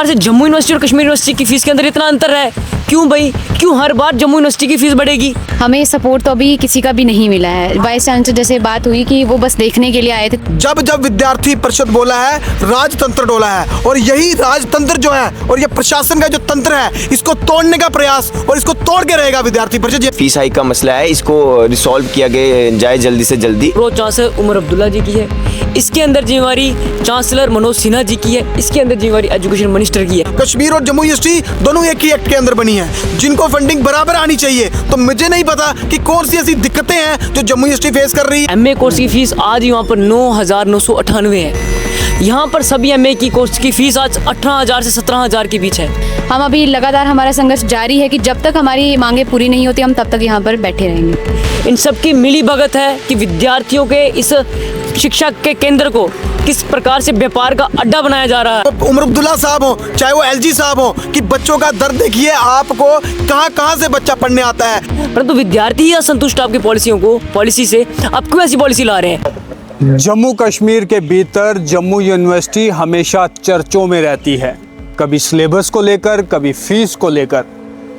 प्रकार से जम्मू यूनिवर्सिटी और कश्मीर यूनिवर्सिटी की फीस के अंदर इतना अंतर है? क्यों भाई, क्यों हर बार जम्मू यूनिवर्सिटी की फीस बढ़ेगी? हमें सपोर्ट तो अभी किसी का भी नहीं मिला है। वाइस चांसलर जैसे बात हुई कि वो बस देखने के लिए आए थे। जब जब विद्यार्थी परिषद बोला है, राजतंत्र डोला है, और यही राजतंत्र जो है और ये प्रशासन का जो तंत्र है, इसको तोड़ने का प्रयास और इसको तोड़ के रहेगा विद्यार्थी परिषद। फीस हाइक का मसला है, इसको रिसॉल्व किया जाए जल्दी से जल्दी। प्रो चांसलर उमर अब्दुल्ला जी की है, इसके अंदर जिम्मेवारी चांसलर मनोज सिन्हा जी की है, इसके अंदर जिम्मेवारी एजुकेशन मिनिस्टर की है। कश्मीर और जम्मू यूनिवर्सिटी दोनों एक ही एक्ट के अंदर बनी है, जिनको फंडिंग बराबर आनी चाहिए। तो मुझे नहीं पता कि कौन सी ऐसी दिक्कतें हैं जो जम्मू यूनिवर्सिटी फेस कर रही है। एमए कोर्स की फीस आज ही वहाँ पर 9,998 है। यहाँ पर सभी एमए की कोर्स की फीस आज 18,000 से 17,000 के बीच है। हम अभी लगातार हमारा संघर्ष जारी है कि जब तक हमारी मांगे पूरी नहीं होती हम तब तक यहाँ पर बैठे रहेंगे। इन सब की मिली भगत है कि विद्यार्थियों के इस शिक्षा के केंद्र को किस प्रकार से व्यापार का अड्डा बनाया जा रहा है। उमर अब्दुल्ला साहब हो चाहे वो एलजी साहब हो, कि बच्चों का दर्द देखिए, आपको कहाँ कहाँ से बच्चा पढ़ने आता है। परंतु विद्यार्थी ही असंतुष्ट आपकी पॉलिसी से। आप क्यों ऐसी पॉलिसी ला रहे हैं? जम्मू कश्मीर के भीतर जम्मू यूनिवर्सिटी हमेशा चर्चों में रहती है, कभी सिलेबस को लेकर, कभी फीस को लेकर।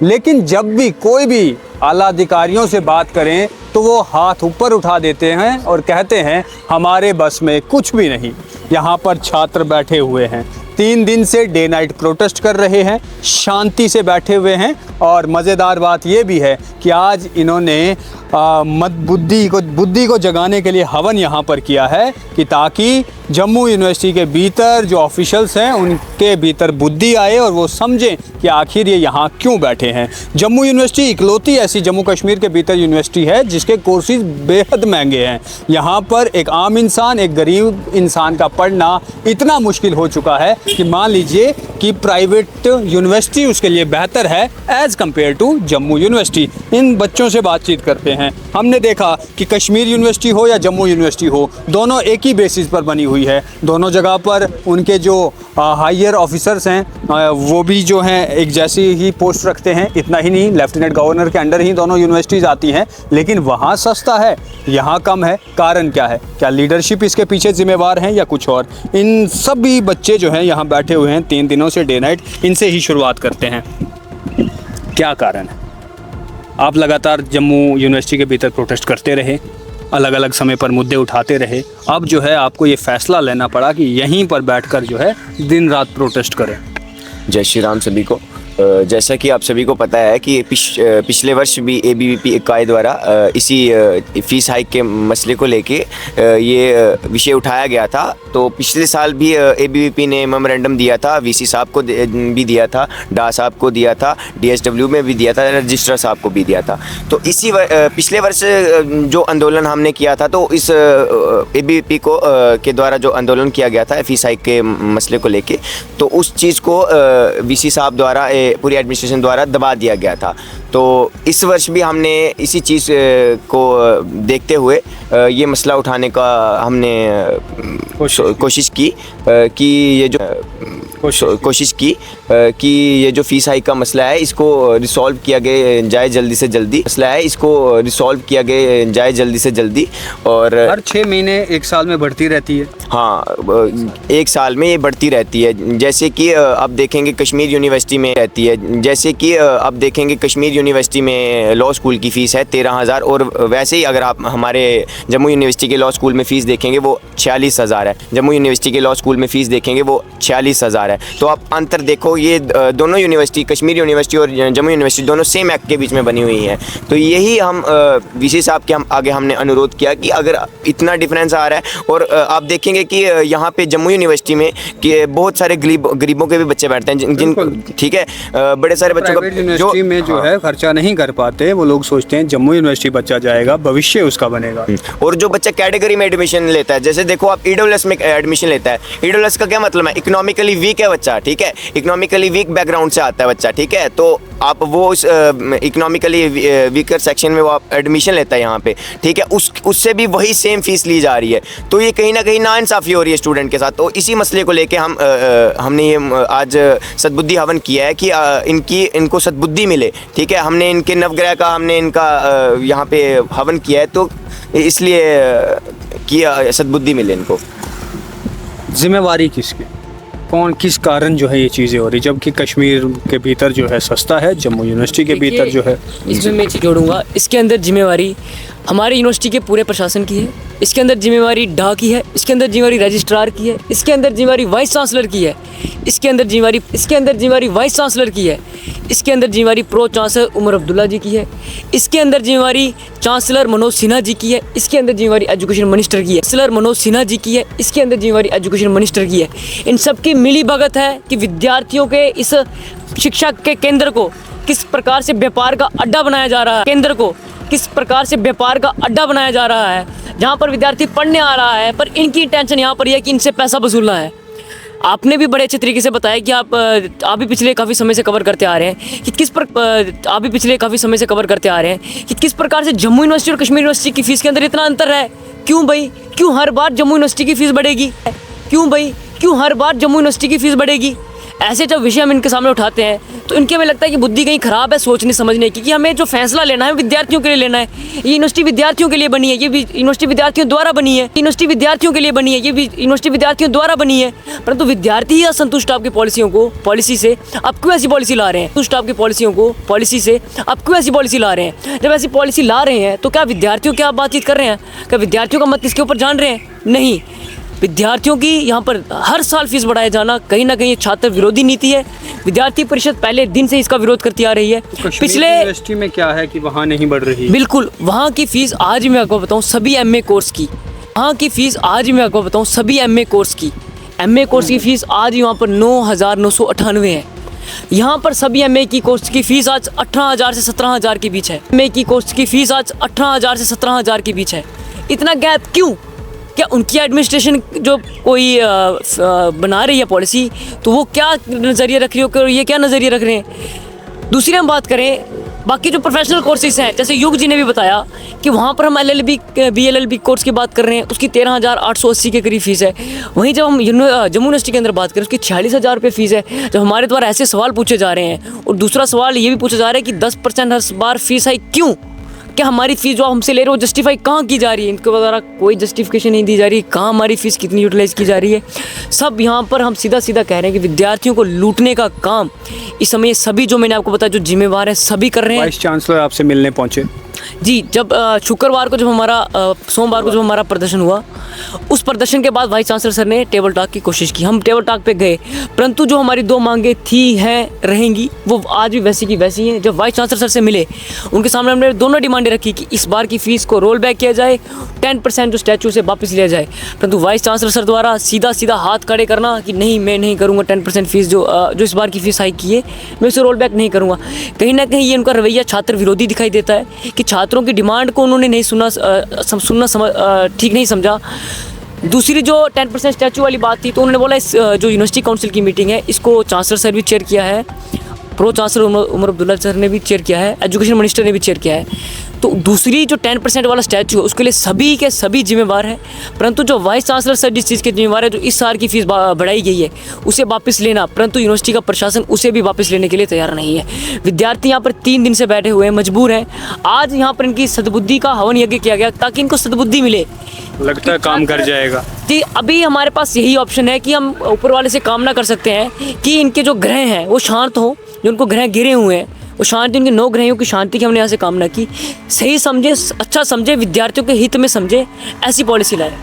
लेकिन जब भी कोई भी आला अधिकारियों से बात करें तो वो हाथ ऊपर उठा देते हैं और कहते हैं हमारे बस में कुछ भी नहीं। यहाँ पर छात्र बैठे हुए हैं, 3 दिन से डे नाइट प्रोटेस्ट कर रहे हैं, शांति से बैठे हुए हैं। और मज़ेदार बात ये भी है कि आज इन्होंने बुद्धि को जगाने के लिए हवन यहाँ पर किया है कि ताकि जम्मू यूनिवर्सिटी के भीतर जो ऑफिशियल्स हैं उनके भीतर बुद्धि आए और वो समझें कि आखिर ये यहाँ क्यों बैठे हैं। जम्मू यूनिवर्सिटी इकलौती ऐसी जम्मू कश्मीर के भीतर यूनिवर्सिटी है जिसके कोर्सेज बेहद महंगे हैं। यहाँ पर एक आम इंसान, एक गरीब इंसान का पढ़ना इतना मुश्किल हो चुका है कि मान लीजिए कि प्राइवेट यूनिवर्सिटी उसके लिए बेहतर है as compare to Jammu university. इन बच्चों से बातचीत करते हैं। हमने देखा कि कश्मीर यूनिवर्सिटी हो या जम्मू यूनिवर्सिटी हो, दोनों एक ही बेसिस पर बनी हुई है। दोनों जगह पर उनके जो हायर ऑफिसर्स हैं वो भी जो हैं एक जैसी ही पोस्ट रखते हैं। इतना ही नहीं, लेफ्टिनेंट गवर्नर के अंडर ही दोनों यूनिवर्सिटीज़ आती हैं। लेकिन वहाँ सस्ता है, यहाँ कम है। कारण क्या है? क्या लीडरशिप इसके पीछे जिम्मेवार हैं या कुछ और? इन सभी बच्चे जो हैं यहाँ बैठे हुए हैं 3 दिनों से डे नाइट, इनसे ही शुरुआत करते हैं। क्या कारण है? आप लगातार जम्मू यूनिवर्सिटी के भीतर प्रोटेस्ट करते रहे, अलग अलग समय पर मुद्दे उठाते रहे। अब जो है आपको ये फैसला लेना पड़ा कि यहीं पर बैठकर जो है दिन रात प्रोटेस्ट करें। जय श्री राम सभी को। जैसा कि आप सभी को पता है कि पिछले वर्ष भी ABVP इकाई द्वारा इसी फ़ीस हाइक के मसले को लेके ये विषय उठाया गया था। तो पिछले साल भी ABVP ने मेमोरेंडम दिया था, VC साहब को भी दिया था, डा साहब को दिया था, DSW में भी दिया था, रजिस्ट्रार साहब को भी दिया था। तो इसी पिछले वर्ष जो आंदोलन हमने किया था, तो इस ABVP को के द्वारा जो आंदोलन किया गया था फ़ीस हाइक के मसले को लेके, तो उस चीज़ को VC साहब द्वारा पूरी एडमिनिस्ट्रेशन द्वारा दबा दिया गया था। तो इस वर्ष भी हमने इसी चीज़ को देखते हुए ये मसला उठाने का हमने कोशिश की कि ये जो फ़ीस हाइक का मसला है इसको रिसॉल्व किया जाए जल्दी से जल्दी। और हर 6 महीने 1 साल में बढ़ती रहती है। हाँ, 1 साल में ये बढ़ती रहती है। जैसे कि अब देखेंगे कश्मीर यूनिवर्सिटी में रहती है, जैसे कि अब देखेंगे कश्मीर यूनिवर्सिटी में लॉ स्कूल की फ़ीस है 13,000, और वैसे ही अगर आप हमारे जम्मू यूनिवर्सिटी के लॉ स्कूल में फ़ीस देखेंगे वो 46,000 है। जम्मू यूनिवर्सिटी के लॉ स्कूल में फ़ीस देखेंगे वो 46,000 है। तो आप अंतर देखो, ये दोनों यूनिवर्सिटी, कश्मीर यूनिवर्सिटी और जम्मू यूनिवर्सिटी, दोनों सेम एक्ट के बीच में बनी हुई हैं। तो यही हम VC साहब के आगे हमने अनुरोध किया कि अगर इतना डिफरेंस आ रहा है, और आप देखेंगे कि यहाँ पे जम्मू यूनिवर्सिटी में कि बहुत सारे गरीबों के भी बच्चे बैठते हैं, जिन ठीक है, बड़े सारे बच्चों का यूनिवर्सिटी में जो है खर्चा नहीं कर पाते, वो लोग सोचते हैं जम्मू यूनिवर्सिटी बच्चा जाएगा, भविष्य उसका बनेगा। और जो बच्चा कैटेगरी में एडमिशन लेता है, जैसे देखो आप EWS में एडमिशन लेता है, EWS का क्या मतलब है? इकोनॉमिकली वीक है बच्चा, ठीक है, इकोनॉमिकली वीक बैकग्राउंड से आता है बच्चा, ठीक है, तो आप वो उस इकोनॉमिकली वीकर सेक्शन में वो आप एडमिशन लेता है यहाँ पे, ठीक है, उससे भी वही सेम फीस ली जा रही है। तो ये कहीं ना कहीं नाइंसाफ़ी हो रही है स्टूडेंट के साथ। तो इसी मसले को लेके हमने ये आज सद्बुद्धि हवन किया है कि इनको सद्बुद्धि मिले, ठीक है। हमने इनके नवग्रह का हमने इनका यहाँ पे हवन किया है, तो इसलिए किया सद्बुद्धि मिले इनको। जिम्मेवारी किसकी? कौन किस कारण जो है ये चीज़ें हो रही, जबकि कश्मीर के भीतर जो है सस्ता है, जम्मू यूनिवर्सिटी के भीतर जो है। इसमें मैं चीज़ जोड़ूंगा, इसके अंदर जिम्मेवारी हमारे यूनिवर्सिटी के पूरे प्रशासन की है, इसके अंदर जिम्मेवारी डा की है, इसके अंदर जिम्मेवारी रजिस्ट्रार की है, इसके अंदर जिम्मेवारी वाइस चांसलर की है, इसके अंदर जिम्मेवारी वाइस चांसलर की है, इसके अंदर जिम्मेवारी प्रो चांसलर उमर अब्दुल्ला जी की है, इसके अंदर जिम्मेवारी चांसलर मनोज सिन्हा जी की है, इसके अंदर जिम्मेवारी एजुकेशन मिनिस्टर की है, चांसलर मनोज सिन्हा जी की है, इसके अंदर जिम्मेवारी एजुकेशन मिनिस्टर की है। इन सब की मिली भगत है कि विद्यार्थियों के इस शिक्षा के केंद्र को किस प्रकार से व्यापार का अड्डा बनाया जा रहा है, केंद्र को किस प्रकार से व्यापार का अड्डा बनाया जा रहा है, जहाँ पर विद्यार्थी पढ़ने आ रहा है पर इनकी इंटेंशन यहाँ पर यह है कि इनसे पैसा वसूलना है। आपने भी बड़े अच्छे तरीके से बताया कि आप भी पिछले काफ़ी समय से कवर करते आ रहे हैं कि किस प्रकार से जम्मू यूनिवर्सिटी और कश्मीर यूनिवर्सिटी की फ़ीस के अंदर इतना अंतर है। क्यों भाई, क्यों हर बार जम्मू यूनिवर्सिटी की फ़ीस बढ़ेगी? क्यों हर बार जम्मू यूनिवर्सिटी की फ़ीस बढ़ेगी? ऐसे जब विषय हम इनके सामने उठाते हैं तो इनके हमें लगता है कि बुद्धि कहीं ख़राब है सोचने समझने की, कि हमें जो फैसला लेना है विद्यार्थियों के लिए लेना है। ये यूनिवर्सिटी विद्यार्थियों के लिए बनी है, ये यूनिवर्सिटी विद्यार्थियों द्वारा बनी है, परंतु विद्यार्थी ही असंतुष्ट आपकी पॉलिसी से आप क्यों ऐसी पॉलिसी ला रहे हैं? जब ऐसी पॉलिसी ला रहे हैं तो क्या विद्यार्थियों की आप बातचीत कर रहे हैं? क्या विद्यार्थियों का मत इसके ऊपर जान रहे हैं? नहीं। विद्यार्थियों की यहाँ पर हर साल फीस बढ़ाया जाना कहीं ना कहीं छात्र विरोधी नीति है। विद्यार्थी परिषद पहले दिन से इसका विरोध करती आ रही है। पिछले यूनिवर्सिटी में क्या है कि वहाँ नहीं बढ़ रही? बिल्कुल, वहाँ की फ़ीस आज मैं आपको बताऊँ सभी एमए कोर्स की फ़ीस आज यहाँ पर 9,998 है। यहाँ पर सभी एमए की कोर्स की फ़ीस आज 18,000 से 17,000 के बीच है। एमए की कोर्स की फ़ीस आज 18,000 से 17,000 के बीच है। इतना गैप क्यों? क्या उनकी एडमिनिस्ट्रेशन जो कोई बना रही है पॉलिसी, तो वो क्या नज़रिया रख रही हो और ये क्या नज़रिया रख रहे हैं? दूसरी हम बात करें बाकी जो प्रोफेशनल कोर्सेज हैं, जैसे युग जी ने भी बताया कि वहाँ पर हम LLB BLLB कोर्स की बात कर रहे हैं, उसकी 13,880 के करीब फ़ीस है। वहीं जब हम जम्मू यूनिवर्सिटी के अंदर बात करें उसकी 46,000 रुपये फ़ीस है। जब हमारे द्वारा ऐसे सवाल पूछे जा रहे हैं और दूसरा सवाल ये भी पूछा जा रहा है कि 10% हर बार फ़ीस हाइक क्यों? क्या हमारी फ़ीस जो हमसे ले रहे हो जस्टिफाई कहाँ की जा रही है? इनके द्वारा कोई जस्टिफिकेशन नहीं दी जा रही, कहाँ हमारी फ़ीस कितनी यूटिलाइज़ की जा रही है। सब यहाँ पर हम सीधा कह रहे हैं कि विद्यार्थियों को लूटने का काम इस समय सभी जो मैंने आपको बताया जो जिम्मेवार हैं सभी कर रहे हैं। वाइस चांसलर आपसे मिलने पहुँचे? जी, जब सोमवार को जब हमारा प्रदर्शन हुआ, उस प्रदर्शन के बाद वाइस चांसलर सर ने टेबल टॉक की कोशिश की। हम टेबल टॉक पे गए, परंतु जो हमारी 2 मांगे रहेंगी वो आज भी वैसी की वैसी हैं। जब वाइस चांसलर सर से मिले, उनके सामने हमने दोनों डिमांडें रखी कि इस बार की फ़ीस को रोल बैक किया जाए, 10% जो स्टैचू से वापस लिया जाए। परंतु वाइस चांसलर सर द्वारा सीधा हाथ खड़े करना कि नहीं, मैं नहीं करूँगा 10% फ़ीस जो इस बार की फ़ीस हाइक की है, मैं उसे रोल बैक नहीं करूँगा। कहीं ना कहीं ये उनका रवैया छात्र विरोधी दिखाई देता है कि छात्रों की डिमांड को उन्होंने नहीं सुनना ठीक नहीं समझा। दूसरी जो 10% स्टैचू वाली बात थी, तो उन्होंने बोला इस जो यूनिवर्सिटी काउंसिल की मीटिंग है इसको चांसलर सर भी चेयर किया है, pro chancellor Omar Abdullah sir ने भी चेयर किया है, एजुकेशन मिनिस्टर ने भी चेयर किया है। तो दूसरी जो 10% वाला स्टैचू है उसके लिए सभी के सभी जिम्मेवार हैं, परंतु जो वाइस चांसलर सर जिस चीज़ के जिम्मेवार है, जो इस साल की फ़ीस बढ़ाई गई है उसे वापस लेना, परंतु यूनिवर्सिटी का प्रशासन उसे भी वापस लेने के लिए तैयार नहीं है। विद्यार्थी यहाँ पर 3 दिन से बैठे हुए हैं, मजबूर हैं। आज यहाँ पर इनकी सद्बुद्धि का हवन यज्ञ किया गया ताकि इनको सद्बुद्धि मिले, लगता है काम कर जाएगा। जी, अभी हमारे पास यही ऑप्शन है कि हम ऊपर वाले से कामना कर सकते हैं कि इनके जो ग्रह हैं वो शांत हों, जो उनको ग्रह गिरे हुए हैं वो शांति, उनके 9 ग्रहों की शांति की हमने यहाँ से कामना की। सही समझे, अच्छा समझे, विद्यार्थियों के हित में समझे, ऐसी पॉलिसी लाए।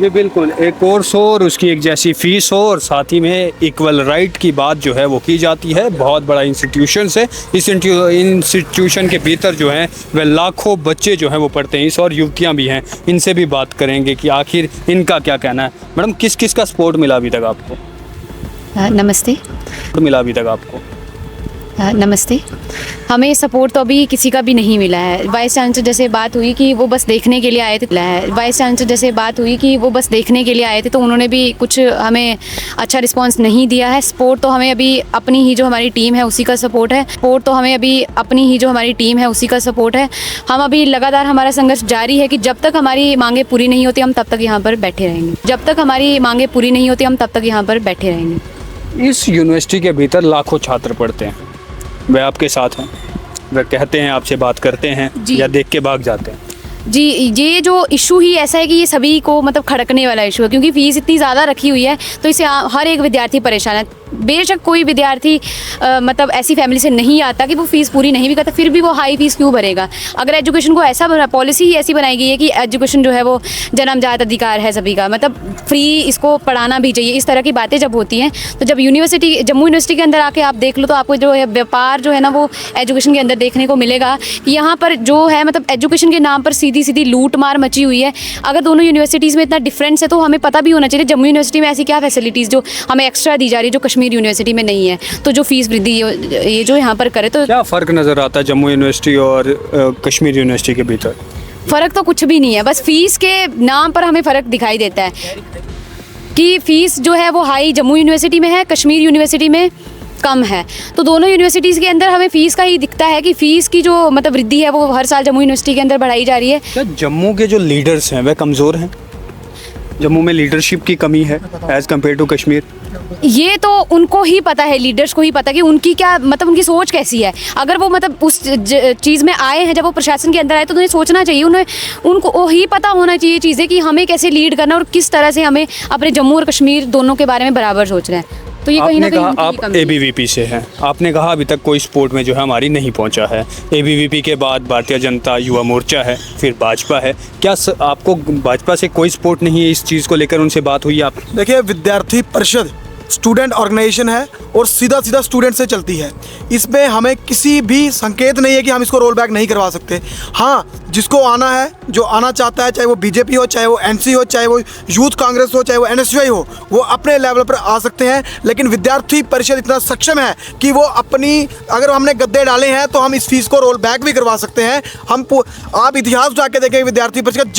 ये बिल्कुल एक कोर्स हो और उसकी एक जैसी फ़ीस हो और साथ ही में इक्वल राइट की बात जो है वो की जाती है। बहुत बड़ा इंस्टीट्यूशन है, इस इंस्टीट्यूशन के भीतर जो है वह लाखों बच्चे जो हैं वो पढ़ते हैं, इस और युवतियाँ भी हैं। इनसे भी बात करेंगे कि आखिर इनका क्या कहना है। मैडम, किस किस का सपोर्ट मिला अभी तक आपको? नमस्ते। नमस्ते। हमें सपोर्ट तो अभी किसी का भी नहीं मिला है। वाइस चांसलर जैसे बात हुई कि वो बस देखने के लिए आए थे, तो उन्होंने भी कुछ हमें अच्छा रिस्पांस नहीं दिया है। सपोर्ट तो हमें अभी अपनी ही जो हमारी टीम है उसी का सपोर्ट है। हम अभी लगातार हमारा संघर्ष जारी है कि जब तक हमारी मांगे पूरी नहीं होती हम तब तक यहाँ पर बैठे रहेंगे। इस यूनिवर्सिटी के भीतर लाखों छात्र पढ़ते हैं, वे आपके साथ हैं, वे कहते हैं, आपसे बात करते हैं या देख के भाग जाते हैं? जी, ये जो इशू ही ऐसा है कि ये सभी को मतलब खड़कने वाला इशू है, क्योंकि फ़ीस इतनी ज़्यादा रखी हुई है तो इससे हर एक विद्यार्थी परेशान है। बेशक कोई विद्यार्थी मतलब ऐसी फैमिली से नहीं आता कि वो फ़ीस पूरी नहीं भी करता, फिर भी वो हाई फ़ीस क्यों भरेगा। अगर एजुकेशन को ऐसा पॉलिसी ही ऐसी बनाई गई है कि एजुकेशन जो है वो जन्मजात अधिकार है सभी का, मतलब फ्री इसको पढ़ाना भी चाहिए, इस तरह की बातें जब होती हैं तो जब यूनिवर्सिटी, जम्मू यूनिवर्सिटी के अंदर आके आप देख लो तो आपको जो है व्यापार जो है ना वो एजुकेशन के अंदर देखने को मिलेगा कि यहाँ पर जो है मतलब एजुकेशन के नाम पर सीधी सीधी लूट मार मची हुई है। अगर दोनों यूनिवर्सिटीज़ में इतना डिफरेंस है तो हमें पता भी होना चाहिए जम्मू यूनिवर्सिटी में ऐसी क्या फैसिलिटीज़ जो हमें एक्स्ट्रा दी जा रही है जो कश्मीर यूनिवर्सिटी में नहीं है, तो जो फीस वृद्धि ये जो यहाँ पर करे तो क्या फ़र्क नज़र आता है जम्मू यूनिवर्सिटी और कश्मीर यूनिवर्सिटी के भीतर? फ़र्क तो कुछ भी नहीं है, बस फीस के नाम पर हमें फ़र्क दिखाई देता है कि फ़ीस जो है वो हाई जम्मू यूनिवर्सिटी में है, कश्मीर यूनिवर्सिटी में कम है। तो दोनों यूनिवर्सिटीज़ के अंदर हमें फ़ीस का ही दिखता है कि फ़ीस की जो मतलब वृद्धि है वो हर साल जम्मू यूनिवर्सिटी के अंदर बढ़ाई जा रही है। क्या जम्मू के जो लीडर्स हैं वह कमज़ोर हैं? जम्मू में लीडरशिप की कमी है एज़ कम्पेयर टू कश्मीर? ये तो उनको ही पता है, लीडर्स को ही पता कि उनकी क्या मतलब उनकी सोच कैसी है। अगर वो मतलब उस चीज़ में आए हैं, जब वो प्रशासन के अंदर आए तो उन्हें सोचना चाहिए, उनको ही पता होना चाहिए चीज़ें कि हमें कैसे लीड करना और किस तरह से हमें अपने जम्मू और कश्मीर दोनों के बारे में बराबर सोचना है। तो ये कहीं ना आपने कहीं कहा आप एबीवीपी से हैं, आपने कहा अभी तक कोई स्पोर्ट में जो है हमारी नहीं पहुंचा है। एबीवीपी के बाद भारतीय जनता युवा मोर्चा है, फिर भाजपा है। क्या आपको भाजपा से कोई सपोर्ट नहीं है? इस चीज़ को लेकर उनसे बात हुई आप? देखिए, विद्यार्थी परिषद स्टूडेंट ऑर्गेनाइजेशन है और सीधा सीधा स्टूडेंट से चलती है। इसमें हमें किसी भी संकेत नहीं है कि हम इसको रोल बैक नहीं करवा सकते। हाँ, जिसको आना है, जो आना चाहता है, चाहे वो बीजेपी हो, चाहे वो एनसी हो, चाहे वो यूथ कांग्रेस हो, चाहे वो एनएसयूआई हो, वो अपने लेवल पर आ सकते हैं। लेकिन विद्यार्थी परिषद इतना सक्षम है कि वो अपनी, अगर हमने गद्दे डाले हैं तो हम इस फीस को रोल बैक भी करवा सकते हैं। आप इतिहास जाके देखें, विद्यार्थी परिषद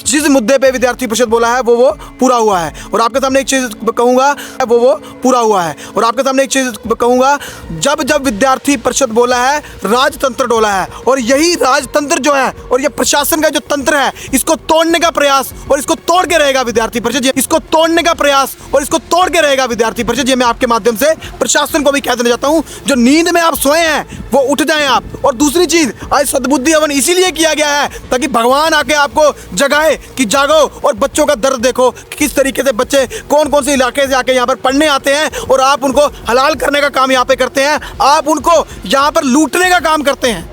जिस मुद्दे पे विद्यार्थी परिषद बोला है वो पूरा हुआ है। और आपके सामने एक चीज़ कहूँगा, वो पूरा हुआ है। और आपके सामने एक चीज़ कहूँगा, जब विद्यार्थी परिषद बोला है राजतंत्र डोला है, और यही राजतंत्र जो है और ये प्रशासन का जो तंत्र है, इसको तोड़ने का प्रयास और इसको तोड़ के रहेगा विद्यार्थी परिषद। इसको तोड़ने का प्रयास और इसको तोड़ के रहेगा विद्यार्थी परिषद। ये मैं आपके माध्यम से प्रशासन को भी कह देना चाहता हूँ, जो नींद में आप सोए हैं वो उठ जाएं आप। और दूसरी चीज, आज सद्बुद्धि हवन इसीलिए किया गया है ताकि भगवान आके आपको जगाए कि जागो और बच्चों का दर्द देखो, किस तरीके से बच्चे कौन कौन से इलाके से आके यहाँ पर पढ़ने आते हैं और आप उनको हलाल करने का काम यहाँ पे करते हैं, आप उनको यहाँ पर लूटने का काम करते हैं।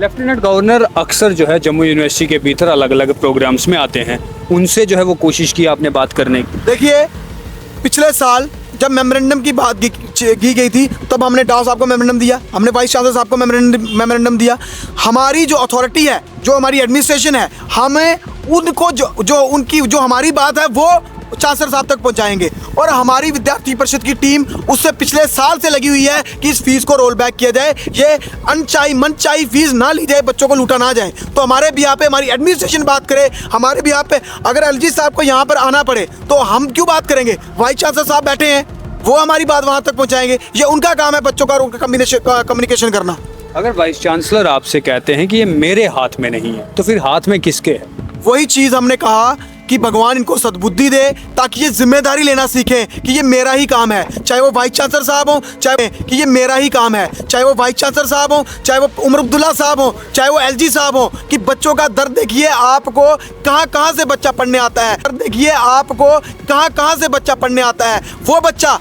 लेफ्टिनेंट गवर्नर अक्सर जो है जम्मू यूनिवर्सिटी के भीतर अलग अलग प्रोग्राम्स में आते हैं, उनसे जो है वो कोशिश की आपने बात करने की? देखिए, पिछले साल जब मेमोरेंडम की बात की गई थी तब हमने डाव साहब को मेमोरेंडम दिया, हमने वाइस चांसलर साहब को मेमोरेंडम दिया। हमारी जो अथॉरिटी है, जो हमारी एडमिनिस्ट्रेशन है, हमें उनको जो हमारी बात है वो चांसलर साहब तक पहुंचाएंगे। और हमारी विद्यार्थी परिषद की टीम उससे पिछले साल से लगी हुई है कि इस फीस को रोल बैक किया जाए, ये अनचाही मनचाही फीस ना ली जाए, बच्चों को लूटा ना जाए। तो हमारे बिहाफ पे हमारी एडमिनिस्ट्रेशन बात करे, हमारे बिहाफ पे अगर एलजी साहब को यहाँ पर आना पड़े तो हम क्यों बात करेंगे? वाइस चांसलर साहब बैठे हैं, वो हमारी बात वहाँ तक पहुँचाएंगे। ये उनका काम है, बच्चों का कम्युनिकेशन करना। अगर वाइस चांसलर आपसे कहते हैं कि ये मेरे हाथ में नहीं है, तो फिर हाथ में किसके है? वही चीज़ हमने कहा कि भगवान इनको सद्बुद्धि दे ताकि ये जिम्मेदारी लेना सीखें कि ये मेरा ही काम है, चाहे वो वाइस चांसलर साहब हो, चाहे कि ये मेरा ही काम है, चाहे वो वाइस चांसलर साहब हो, चाहे वो उमर अब्दुल्ला साहब हो, चाहे वो एलजी साहब हो, कि बच्चों का दर्द देखिए, आपको कहाँ से बच्चा पढ़ने आता है, दर्द देखिए आपको कहाँ से बच्चा पढ़ने आता है। वो बच्चा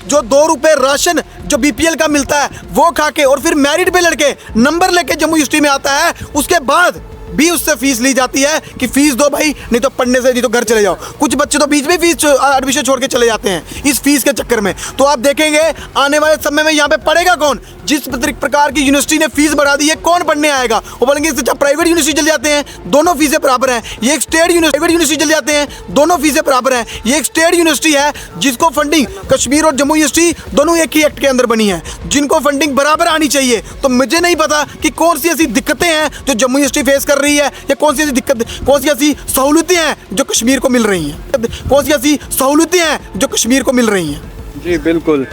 जो 2 रुपए राशन जो बीपीएल का मिलता है वो खा के और फिर मेरिट पे लड़के नंबर लेके जम्मू यूनिवर्सिटी में आता है, उसके बाद भी उससे फीस ली जाती है कि फीस दो भाई, नहीं तो पढ़ने से, नहीं तो घर चले जाओ। कुछ बच्चे तो बीच में फीस एडमिशन छोड़ के चले जाते हैं इस फीस के चक्कर में। तो आप देखेंगे आने वाले समय में यहाँ पे पढ़ेगा कौन? जिस प्रकार की यूनिवर्सिटी ने फीस बढ़ा दी है, कौन पढ़ने आएगा? वो बोलेंगे इससे प्राइवेट यूनिवर्सिटी चले जाते हैं, दोनों फीसें बराबर हैं। ये एक स्टेट यूनिवर्सिटी चले जाते हैं, दोनों फीसें बराबर हैं। ये एक स्टेट यूनिवर्सिटी है जिसको फंडिंग कश्मीर और जम्मू यूनिवर्सिटी दोनों एक ही एक्ट के अंदर बनी है, जिनको फंडिंग बराबर आनी चाहिए। तो मुझे नहीं पता कि कौन सी ऐसी दिक्कतें हैं जो जम्मू यूनिवर्सिटी फेस कर रही है, या कौन सी ऐसी सहूलतें हैं जो कश्मीर को मिल रही हैं, कौन सी ऐसी सहूलतें हैं जो कश्मीर को मिल रही हैं। जी बिल्कुल,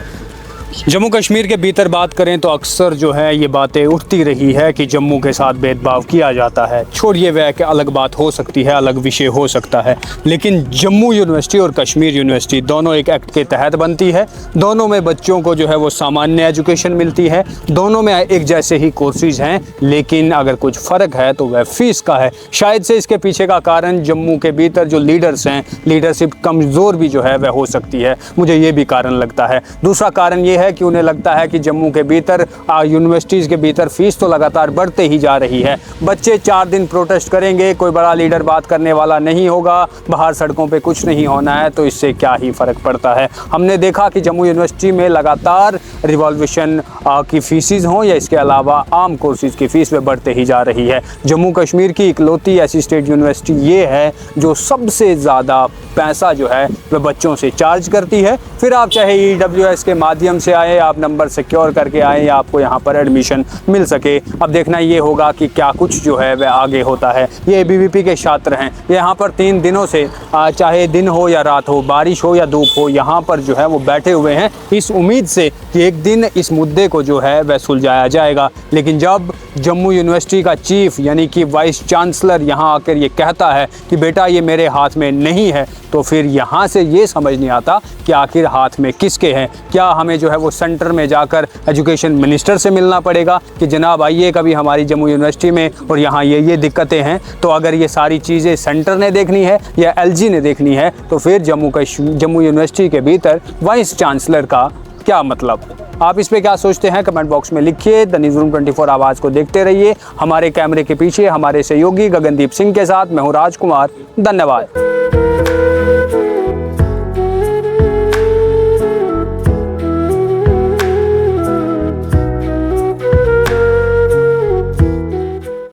जम्मू कश्मीर के भीतर बात करें तो अक्सर जो है ये बातें उठती रही है कि जम्मू के साथ भेदभाव किया जाता है। छोड़िए वह कि अलग बात हो सकती है, अलग विषय हो सकता है, लेकिन जम्मू यूनिवर्सिटी और कश्मीर यूनिवर्सिटी दोनों एक एक्ट के तहत बनती है। दोनों में बच्चों को जो है वो सामान्य एजुकेशन मिलती है, दोनों में एक जैसे ही कोर्सेज हैं, लेकिन अगर कुछ फ़र्क है तो वह फ़ीस का है। शायद से इसके पीछे का कारण जम्मू के भीतर जो लीडर्स हैं, लीडरशिप कमज़ोर भी जो है वह हो सकती है, मुझे ये भी कारण लगता है। दूसरा कारण ये है कि उन्हें लगता है कि जम्मू के भीतर यूनिवर्सिटीज़ के भीतर फ़ीस तो लगातार बढ़ते ही जा रही है। बच्चे 4 दिन प्रोटेस्ट करेंगे, कोई बड़ा लीडर बात करने वाला नहीं होगा, बाहर सड़कों पे कुछ नहीं होना है, तो इससे क्या ही फ़र्क पड़ता है। हमने देखा कि जम्मू यूनिवर्सिटी में लगातार रिवॉल्यूशन की फ़ीसिस हों या इसके अलावा आम कोर्सेज़ की फ़ीस में बढ़ते ही जा रही है। जम्मू कश्मीर की इकलौती ऐसी स्टेट यूनिवर्सिटी ये है जो सबसे ज़्यादा पैसा जो है वह बच्चों से चार्ज करती है। फिर आप चाहे EWS के माध्यम से आए, आप नंबर सिक्योर करके आए या आपको यहाँ पर एडमिशन मिल सके। अब देखना ये होगा कि क्या कुछ जो है वह आगे होता है। ये ABVP के छात्र हैं, यहाँ पर 3 दिनों से चाहे दिन हो या रात हो, बारिश हो या धूप हो, यहाँ पर जो है वो बैठे हुए हैं इस उम्मीद से कि एक दिन इस मुद्दे को जो है वह सुलझाया जाएगा। लेकिन जब जम्मू यूनिवर्सिटी का चीफ यानी कि वाइस चांसलर यहाँ आकर ये कहता है कि बेटा ये मेरे हाथ में नहीं है, तो फिर यहाँ से ये समझ नहीं आता कि आखिर हाथ में किसके हैं। क्या हमें जो है वो सेंटर में जाकर एजुकेशन मिनिस्टर से मिलना पड़ेगा कि जनाब आइए कभी हमारी जम्मू यूनिवर्सिटी में और यहाँ ये दिक्कतें हैं। तो अगर ये सारी चीज़ें सेंटर ने देखनी है या LG ने देखनी है, तो फिर जम्मू यूनिवर्सिटी के भीतर वाइस चांसलर का क्या मतलब। आप इस पे क्या सोचते हैं कमेंट बॉक्स में लिखिए। द न्यूज़ रूम 24 आवाज़ को देखते रहिए। हमारे कैमरे के पीछे हमारे सहयोगी गगनदीप सिंह के साथ मैं हूँ राजकुमार। धन्यवाद।